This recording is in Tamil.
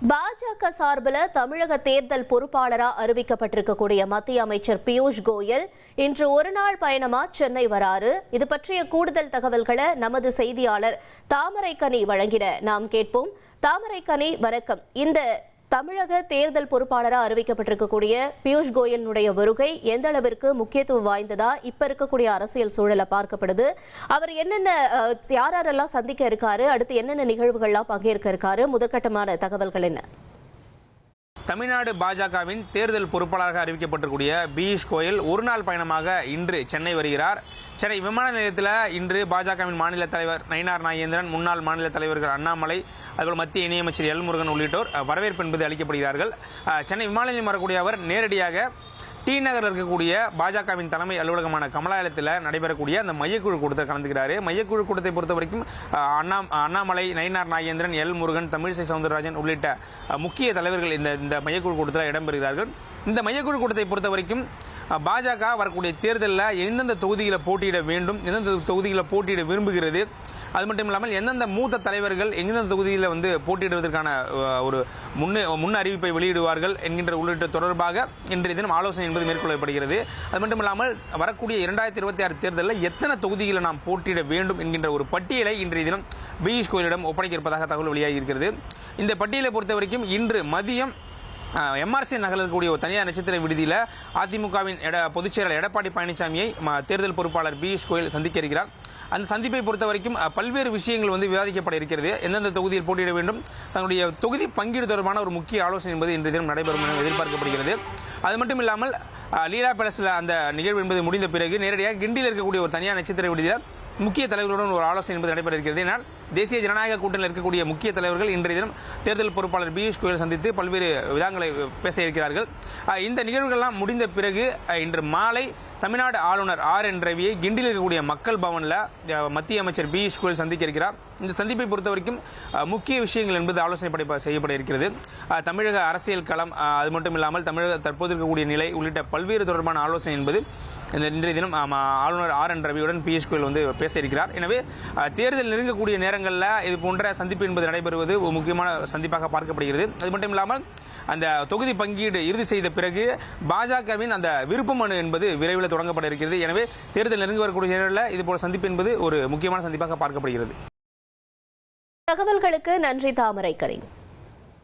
பாஜக சார்பில் தமிழக தேர்தல் பொறுப்பாளரா அறிவிக்கப்பட்டிருக்கக்கூடிய மத்திய அமைச்சர் பியூஷ் கோயல் இன்று ஒருநாள் பயணமா சென்னை வராரு. இது பற்றிய கூடுதல் தகவல்களை நமது செய்தியாளர் தாமரைக்கனி வழங்கிட நாம் கேட்போம். தாமரைக்கனி, வணக்கம். இந்த தமிழக தேர்தல் பொறுப்பாளராக அறிவிக்கப்பட்டிருக்கக்கூடிய பியூஷ் கோயலினுடைய வருகை எந்த அளவிற்கு முக்கியத்துவம் வாய்ந்ததா இப்ப இருக்கக்கூடிய அரசியல் சூழலை பார்க்கப்படுது? அவர் என்னென்ன யாரெல்லாம் சந்திக்க இருக்காரு, அடுத்து என்னென்ன நிகழ்வுகள்லாம் பங்கேற்க இருக்காரு, முதற்கட்டமான தகவல்கள் என்ன? தமிழ்நாடு பாஜகவின் தேர்தல் பொறுப்பாளராக அறிவிக்கப்பட்டிருக்கூடிய பியூஷ் கோயல் ஒருநாள் பயணமாக இன்று சென்னை வருகிறார். சென்னை விமான நிலையத்தில் இன்று பாஜகவின் மாநில தலைவர் நயினார் நாகேந்திரன், முன்னாள் மாநில தலைவர்கள் அண்ணாமலை, அதுபோல் மத்திய இணையமைச்சர் எல் முருகன் உள்ளிட்டோர் வரவேற்பு என்பது அளிக்கப்படுகிறார்கள். சென்னை விமான நிலையம் வரக்கூடிய அவர் நேரடியாக டி நகரில் இருக்கக்கூடிய பாஜகவின் தலைமை அலுவலகமான கமலாலயத்தில் நடைபெறக்கூடிய அந்த மையக்குழு கூட்டத்தில் கலந்துகிறார். மையக்குழு கூட்டத்தை பொறுத்த வரைக்கும் அண்ணாமலை, நயினார் நாகேந்திரன், எல் முருகன், தமிழிசை சவுந்தரராஜன் உள்ளிட்ட முக்கிய தலைவர்கள் இந்த மையக்குழு கூட்டத்தில் இடம்பெறுகிறார்கள். இந்த மையக்குழு கூட்டத்தை பொறுத்த வரைக்கும் பாஜக வரக்கூடிய தேர்தலில் எந்தெந்த தொகுதிகளை போட்டியிட வேண்டும், எந்தெந்த தொகுதிகளை போட்டியிட விரும்புகிறது, அது மட்டும் இல்லாமல் எந்தெந்த மூத்த தலைவர்கள் எந்தெந்த தொகுதியில் போட்டியிடுவதற்கான ஒரு முன் அறிவிப்பை வெளியிடுவார்கள் என்கின்ற உள்ளிட்ட தொடர்பாக இன்றைய தினம் ஆலோசனை என்பது மேற்கொள்ளப்படுகிறது. அது மட்டும் இல்லாமல் வரக்கூடிய 2026 தேர்தலில் எத்தனை தொகுதிகளை நாம் போட்டியிட வேண்டும் என்கின்ற ஒரு பட்டியலை இன்றைய தினம் பியூஷ் கோயலிடம் ஒப்படைக்க இருப்பதாக தகவல் வெளியாகி இருக்கிறது. இந்த பட்டியலை பொறுத்த வரைக்கும் இன்று மதியம் எம்ஆர்சி நகரில் இருக்கக்கூடிய ஒரு தனியார் நட்சத்திர விடுதியில் அதிமுகவின் பொதுச் செயலாளர் எடப்பாடி பழனிசாமியை தேர்தல் பொறுப்பாளர் பியூஷ் கோயல் சந்திக்க இருக்கிறார். அந்த சந்திப்பை பொறுத்த வரைக்கும் பல்வேறு விஷயங்கள் விவாதிக்கப்பட இருக்கிறது. எந்தெந்த தொகுதியில் போட்டியிட வேண்டும், தன்னுடைய தொகுதி பங்கீடு தொடர்பான ஒரு முக்கிய ஆலோசனை என்பது இன்றைய தினம் நடைபெறும் என எதிர்பார்க்கப்படுகிறது. அது மட்டும் இல்லாமல் லீலா பேலஸில் அந்த நிகழ்வு என்பது முடிந்த பிறகு நேரடியாக கிண்டியில் இருக்கக்கூடிய ஒரு தனியார் நட்சத்திர விடுதியில் முக்கிய தலைவர்களுடன் ஒரு ஆலோசனை என்பது நடைபெற இருக்கிறது. ஏனால் தேசிய ஜனநாயக கூட்டணியில் இருக்கக்கூடிய முக்கிய தலைவர்கள் இன்றைய தினம் தேர்தல் பொறுப்பாளர் பியூஷ் கோயல் சந்தித்து பல்வேறு விதங்களை பேச இருக்கிறார்கள். இந்த நிகழ்வுகள்லாம் முடிந்த பிறகு இன்று மாலை தமிழ்நாடு ஆளுநர் RN ரவியை கிண்டியில் இருக்கக்கூடிய மக்கள் பவனில் மத்திய அமைச்சர் பியூஷ் கோயல் சந்திக்க இருக்கிறார். இந்த சந்திப்பை பொறுத்த வரைக்கும் முக்கிய விஷயங்கள் என்பது ஆலோசனை செய்யப்பட இருக்கிறது. தமிழக அரசியல் களம், அது மட்டும் இல்லாமல் தமிழக தற்போது இருக்கக்கூடிய நிலை உள்ளிட்ட பல்வேறு தொடர்பான ஆலோசனை என்பது இன்றைய தினம் ஆளுநர் RN ரவியுடன் பியூஷ் கோயல் பேச இருக்கிறார். எனவே தேர்தல் நெருங்கக்கூடிய நேரங்களில் இது போன்ற சந்திப்பு என்பது நடைபெறுவது ஒரு முக்கியமான சந்திப்பாக பார்க்கப்படுகிறது. அது மட்டும் இல்லாமல் அந்த தொகுதி பங்கீடு இறுதி செய்த பிறகு பாஜகவின் அந்த விருப்ப மனு என்பது விரைவில் தொடங்கப்பட இருக்கிறது. எனவே தேர்தல் நெருங்கி வரக்கூடிய நேரங்களில் இதுபோல சந்திப்பு என்பது ஒரு முக்கியமான சந்திப்பாக பார்க்கப்படுகிறது. தகவல்களுக்கு நன்றி தாமரைக்கனி.